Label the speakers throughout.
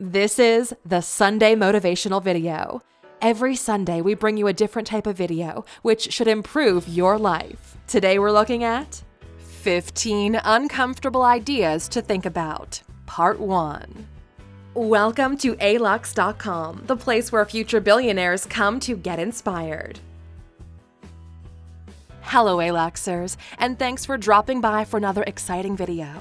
Speaker 1: This is the Sunday Motivational Video. Every Sunday, we bring you a different type of video, which should improve your life. Today, we're looking at 15 Uncomfortable Ideas to Think About, Part 1. Welcome to Alux.com, the place where future billionaires come to get inspired. Hello, Aluxers, and thanks for dropping by for another exciting video.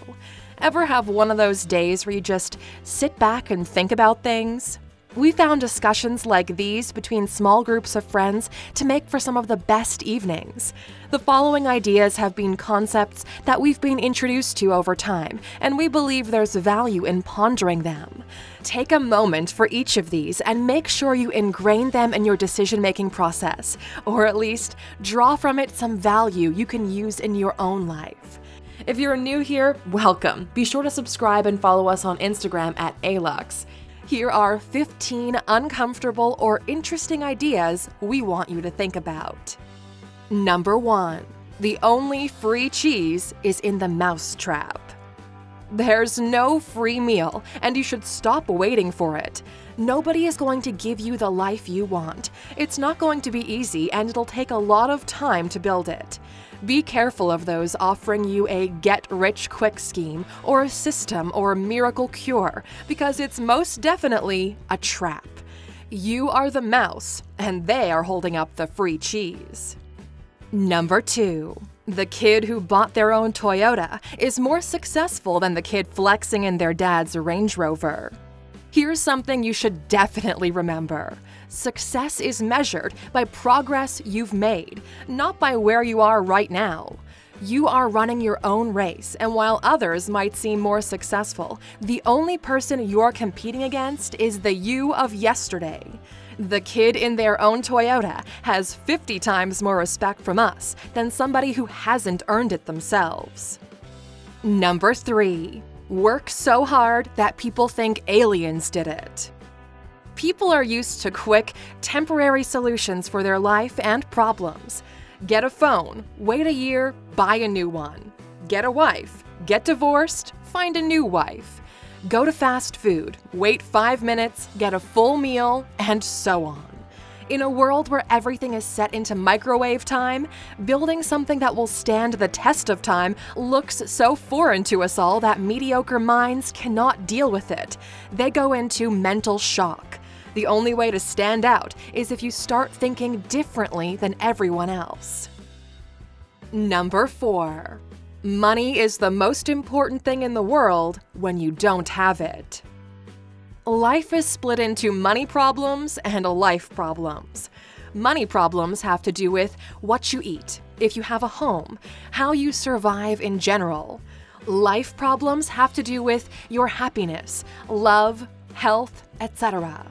Speaker 1: Ever have one of those days where you just sit back and think about things? We found discussions like these between small groups of friends to make for some of the best evenings. The following ideas have been concepts that we've been introduced to over time, and we believe there's value in pondering them. Take a moment for each of these and make sure you ingrain them in your decision-making process, or at least draw from it some value you can use in your own life. If you're new here, welcome. Be sure to subscribe and follow us on Instagram at Alux. Here are 15 uncomfortable or interesting ideas we want you to think about. Number 1. The only free cheese is in the mousetrap. There's no free meal, and you should stop waiting for it. Nobody is going to give you the life you want. It's not going to be easy, and it'll take a lot of time to build it. Be careful of those offering you a get-rich-quick scheme or a system or miracle cure, because it's most definitely a trap. You are the mouse, and they are holding up the free cheese. Number 2. The kid who bought their own Toyota is more successful than the kid flexing in their dad's Range Rover. Here's something you should definitely remember. Success is measured by progress you've made, not by where you are right now. You are running your own race, and while others might seem more successful, the only person you're competing against is the you of yesterday. The kid in their own Toyota has 50 times more respect from us than somebody who hasn't earned it themselves. Number 3. Work so hard that people think aliens did it. People are used to quick, temporary solutions for their life and problems. Get a phone, wait a year, buy a new one. Get a wife, get divorced, find a new wife. Go to fast food, wait 5 minutes, get a full meal, and so on. In a world where everything is set into microwave time, building something that will stand the test of time looks so foreign to us all that mediocre minds cannot deal with it. They go into mental shock. The only way to stand out is if you start thinking differently than everyone else. Number 4. Money is the most important thing in the world when you don't have it. Life is split into money problems and life problems. Money problems have to do with what you eat, if you have a home, how you survive in general. Life problems have to do with your happiness, love, health, etc.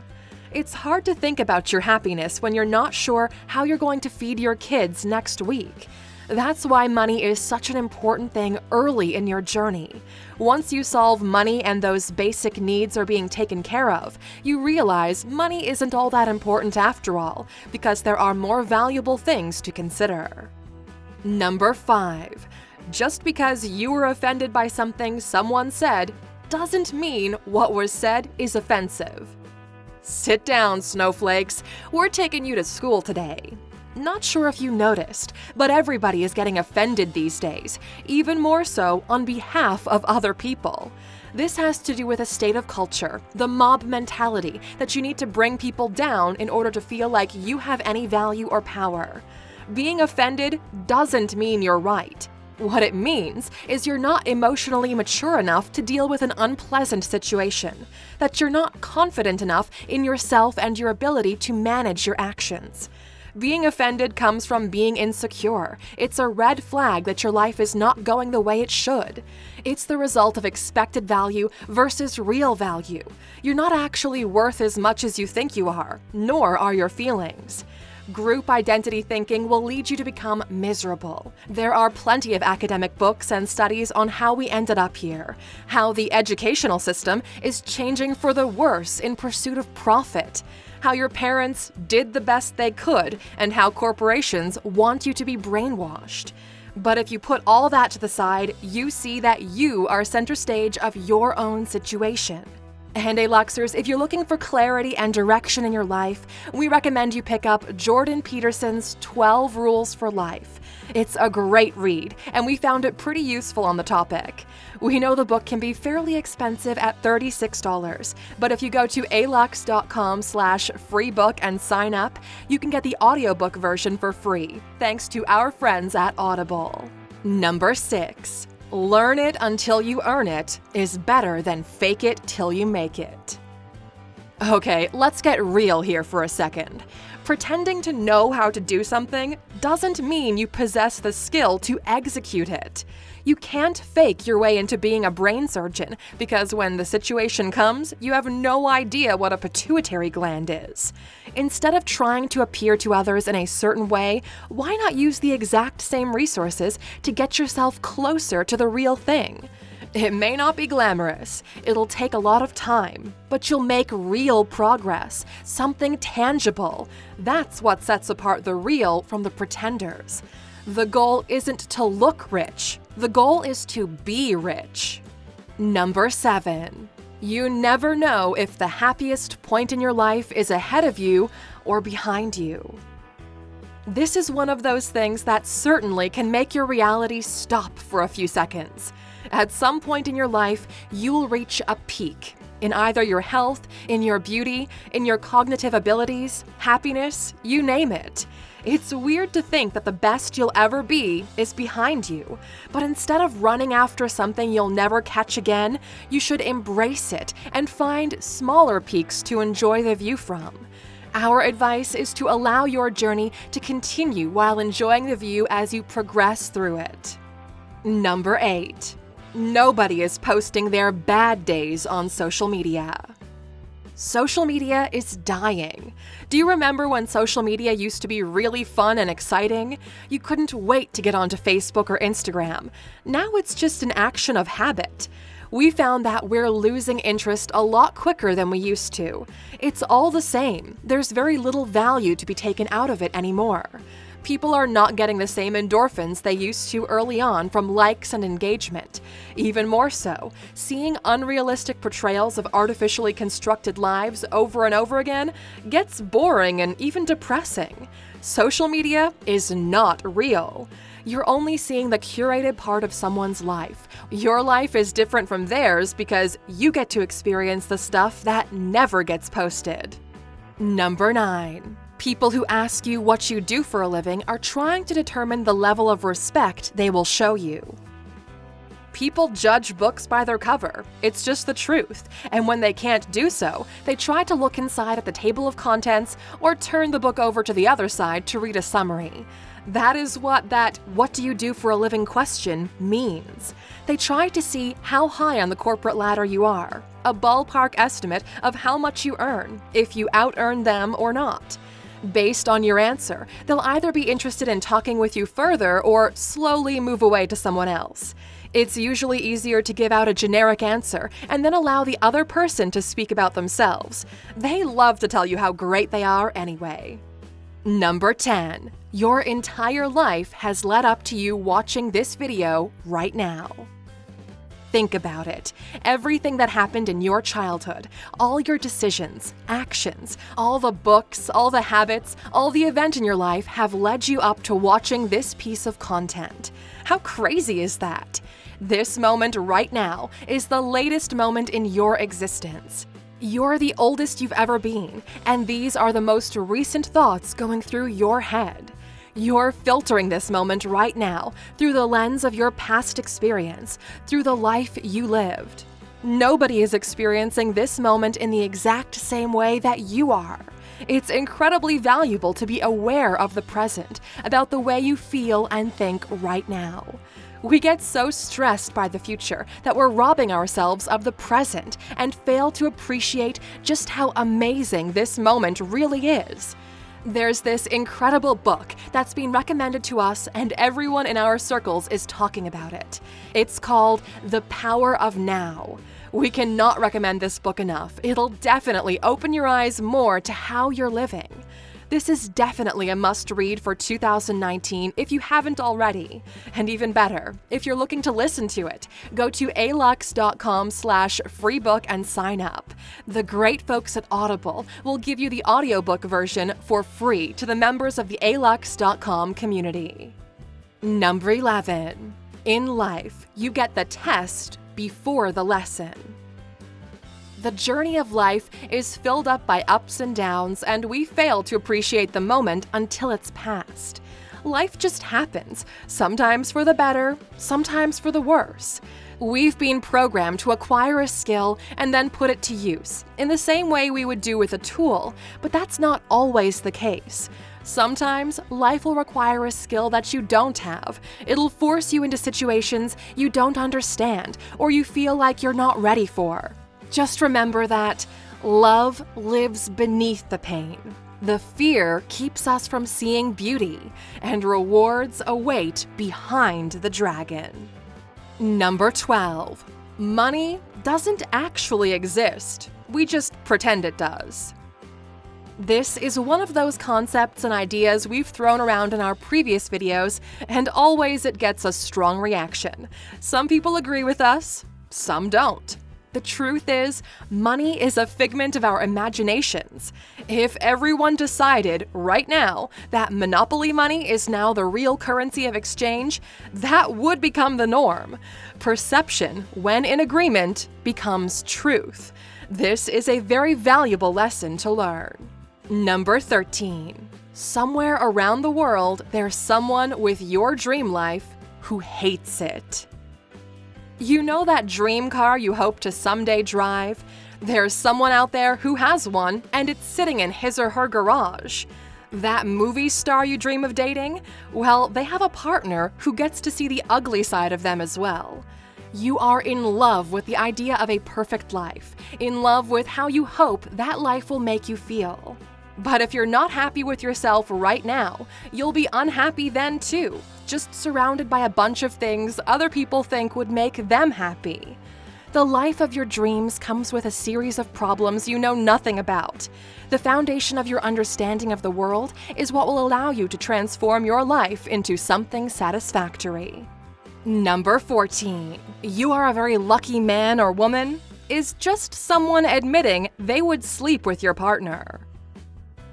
Speaker 1: It's hard to think about your happiness when you're not sure how you're going to feed your kids next week. That's why money is such an important thing early in your journey. Once you solve money and those basic needs are being taken care of, you realize money isn't all that important after all, because there are more valuable things to consider. Number 5. Just because you were offended by something someone said doesn't mean what was said is offensive. Sit down, snowflakes. We're taking you to school today. Not sure if you noticed, but everybody is getting offended these days, even more so on behalf of other people. This has to do with a state of culture, the mob mentality that you need to bring people down in order to feel like you have any value or power. Being offended doesn't mean you're right. What it means is you're not emotionally mature enough to deal with an unpleasant situation, that you're not confident enough in yourself and your ability to manage your actions. Being offended comes from being insecure. It's a red flag that your life is not going the way it should. It's the result of expected value versus real value. You're not actually worth as much as you think you are, nor are your feelings. Group identity thinking will lead you to become miserable. There are plenty of academic books and studies on how we ended up here, how the educational system is changing for the worse in pursuit of profit, how your parents did the best they could, and how corporations want you to be brainwashed. But if you put all that to the side, you see that you are center stage of your own situation. And Aluxers, if you're looking for clarity and direction in your life, we recommend you pick up Jordan Peterson's 12 Rules for Life. It's a great read, and we found it pretty useful on the topic. We know the book can be fairly expensive at $36, but if you go to Alux.com/freebook and sign up, you can get the audiobook version for free, thanks to our friends at Audible. Number 6. Learn it until you earn it is better than fake it till you make it. Okay, let's get real here for a second. Pretending to know how to do something doesn't mean you possess the skill to execute it. You can't fake your way into being a brain surgeon because when the situation comes, you have no idea what a pituitary gland is. Instead of trying to appear to others in a certain way, why not use the exact same resources to get yourself closer to the real thing? It may not be glamorous, it'll take a lot of time, but you'll make real progress, something tangible. That's what sets apart the real from the pretenders. The goal isn't to look rich, the goal is to be rich. Number 7. You never know if the happiest point in your life is ahead of you or behind you. This is one of those things that certainly can make your reality stop for a few seconds. At some point in your life, you'll reach a peak in either your health, in your beauty, in your cognitive abilities, happiness, you name it. It's weird to think that the best you'll ever be is behind you, but instead of running after something you'll never catch again, you should embrace it and find smaller peaks to enjoy the view from. Our advice is to allow your journey to continue while enjoying the view as you progress through it. Number 8. Nobody is posting their bad days on social media. Social media is dying. Do you remember when social media used to be really fun and exciting? You couldn't wait to get onto Facebook or Instagram. Now it's just an action of habit. We found that we're losing interest a lot quicker than we used to. It's all the same. There's very little value to be taken out of it anymore. People are not getting the same endorphins they used to early on from likes and engagement. Even more so, seeing unrealistic portrayals of artificially constructed lives over and over again gets boring and even depressing. Social media is not real. You're only seeing the curated part of someone's life. Your life is different from theirs because you get to experience the stuff that never gets posted. Number 9. People who ask you what you do for a living are trying to determine the level of respect they will show you. People judge books by their cover. It's just the truth. And when they can't do so, they try to look inside at the table of contents or turn the book over to the other side to read a summary. That is what that "what do you do for a living" question means. They try to see how high on the corporate ladder you are, a ballpark estimate of how much you earn, if you out-earn them or not. Based on your answer, they'll either be interested in talking with you further or slowly move away to someone else. It's usually easier to give out a generic answer and then allow the other person to speak about themselves. They love to tell you how great they are anyway. Number 10. Your entire life has led up to you watching this video right now. Think about it. Everything that happened in your childhood, all your decisions, actions, all the books, all the habits, all the events in your life have led you up to watching this piece of content. How crazy is that? This moment right now is the latest moment in your existence. You're the oldest you've ever been, and these are the most recent thoughts going through your head. You're filtering this moment right now through the lens of your past experience, through the life you lived. Nobody is experiencing this moment in the exact same way that you are. It's incredibly valuable to be aware of the present, about the way you feel and think right now. We get so stressed by the future that we're robbing ourselves of the present and fail to appreciate just how amazing this moment really is. There's this incredible book that's been recommended to us and everyone in our circles is talking about it. It's called The Power of Now. We cannot recommend this book enough. It'll definitely open your eyes more to how you're living. This is definitely a must-read for 2019 if you haven't already. And even better, if you're looking to listen to it, go to Alux.com/freebook and sign up. The great folks at Audible will give you the audiobook version for free to the members of the Alux.com community. Number 11. In life, you get the test before the lesson. The journey of life is filled up by ups and downs, and we fail to appreciate the moment until it's past. Life just happens, sometimes for the better, sometimes for the worse. We've been programmed to acquire a skill and then put it to use, in the same way we would do with a tool, but that's not always the case. Sometimes life will require a skill that you don't have. It'll force you into situations you don't understand or you feel like you're not ready for. Just remember that love lives beneath the pain. The fear keeps us from seeing beauty, and rewards await behind the dragon. Number 12. Money doesn't actually exist. We just pretend it does. This is one of those concepts and ideas we've thrown around in our previous videos, and always it gets a strong reaction. Some people agree with us, some don't. The truth is, money is a figment of our imaginations. If everyone decided right now that monopoly money is now the real currency of exchange, that would become the norm. Perception, when in agreement, becomes truth. This is a very valuable lesson to learn. Number 13. Somewhere around the world, there's someone with your dream life who hates it. You know that dream car you hope to someday drive? There's someone out there who has one, and it's sitting in his or her garage. That movie star you dream of dating? Well, they have a partner who gets to see the ugly side of them as well. You are in love with the idea of a perfect life, in love with how you hope that life will make you feel. But if you're not happy with yourself right now, you'll be unhappy then too, just surrounded by a bunch of things other people think would make them happy. The life of your dreams comes with a series of problems you know nothing about. The foundation of your understanding of the world is what will allow you to transform your life into something satisfactory. Number 14. You are a very lucky man or woman is just someone admitting they would sleep with your partner.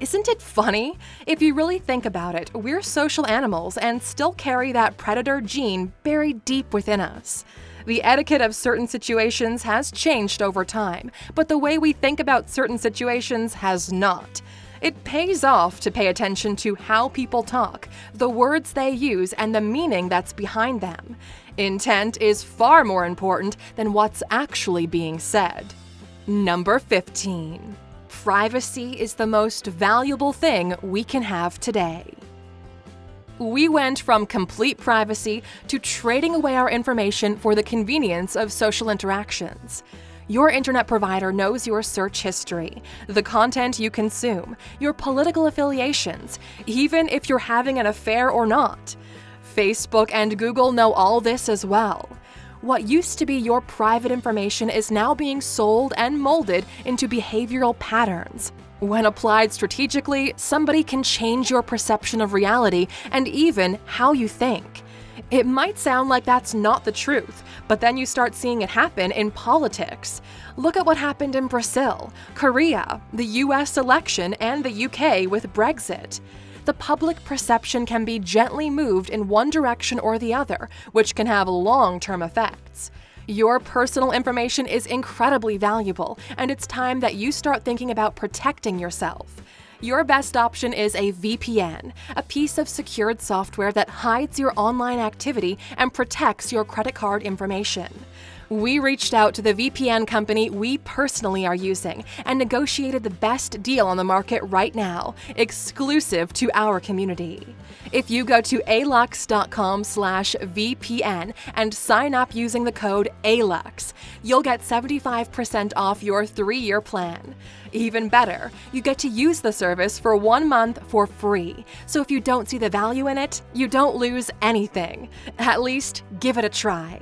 Speaker 1: Isn't it funny? If you really think about it, we're social animals and still carry that predator gene buried deep within us. The etiquette of certain situations has changed over time, but the way we think about certain situations has not. It pays off to pay attention to how people talk, the words they use, and the meaning that's behind them. Intent is far more important than what's actually being said. Number 15. Privacy is the most valuable thing we can have today. We went from complete privacy to trading away our information for the convenience of social interactions. Your internet provider knows your search history, the content you consume, your political affiliations, even if you're having an affair or not. Facebook and Google know all this as well. What used to be your private information is now being sold and molded into behavioral patterns. When applied strategically, somebody can change your perception of reality and even how you think. It might sound like that's not the truth, but then you start seeing it happen in politics. Look at what happened in Brazil, Korea, the US election, and the UK with Brexit. The public perception can be gently moved in one direction or the other, which can have long-term effects. Your personal information is incredibly valuable, and it's time that you start thinking about protecting yourself. Your best option is a VPN, a piece of secured software that hides your online activity and protects your credit card information. We reached out to the VPN company we personally are using and negotiated the best deal on the market right now, exclusive to our community. If you go to Alux.com/VPN and sign up using the code ALUX, you'll get 75% off your 3-year plan. Even better, you get to use the service for 1 month for free. So if you don't see the value in it, you don't lose anything. At least give it a try.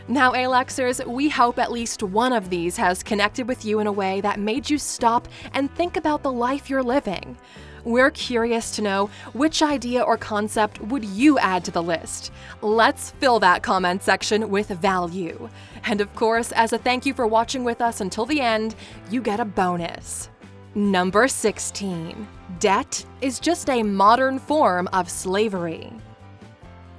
Speaker 1: Now, Aluxers, we hope at least one of these has connected with you in a way that made you stop and think about the life you're living. We're curious to know which idea or concept would you add to the list. Let's fill that comment section with value. And of course, as a thank you for watching with us until the end, you get a bonus. Number 16. Debt is just a modern form of slavery.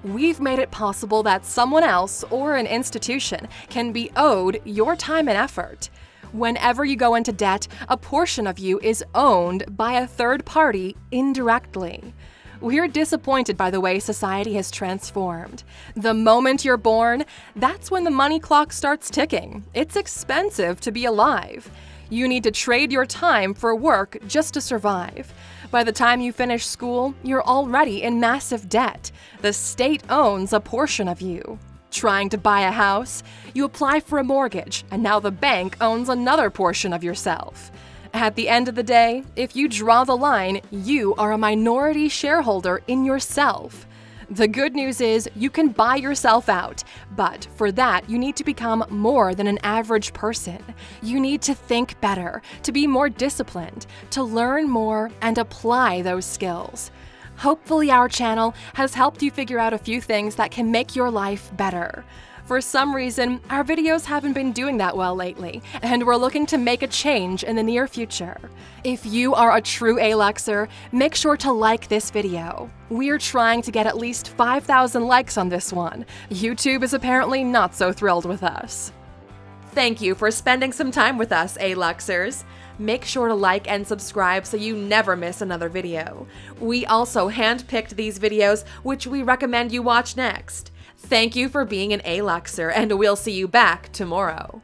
Speaker 1: We've made it possible that someone else or an institution can be owed your time and effort. Whenever you go into debt, a portion of you is owned by a third party indirectly. We're disappointed by the way society has transformed. The moment you're born, that's when the money clock starts ticking. It's expensive to be alive. You need to trade your time for work just to survive. By the time you finish school, you're already in massive debt. The state owns a portion of you. Trying to buy a house, you apply for a mortgage, and now the bank owns another portion of yourself. At the end of the day, if you draw the line, you are a minority shareholder in yourself. The good news is you can buy yourself out, but for that you need to become more than an average person. You need to think better, to be more disciplined, to learn more and apply those skills. Hopefully our channel has helped you figure out a few things that can make your life better. For some reason, our videos haven't been doing that well lately, and we're looking to make a change in the near future. If you are a true Aluxer, make sure to like this video. We're trying to get at least 5,000 likes on this one. YouTube is apparently not so thrilled with us. Thank you for spending some time with us, Aluxers. Make sure to like and subscribe so you never miss another video. We also handpicked these videos, which we recommend you watch next. Thank you for being an Aluxer, and we'll see you back tomorrow.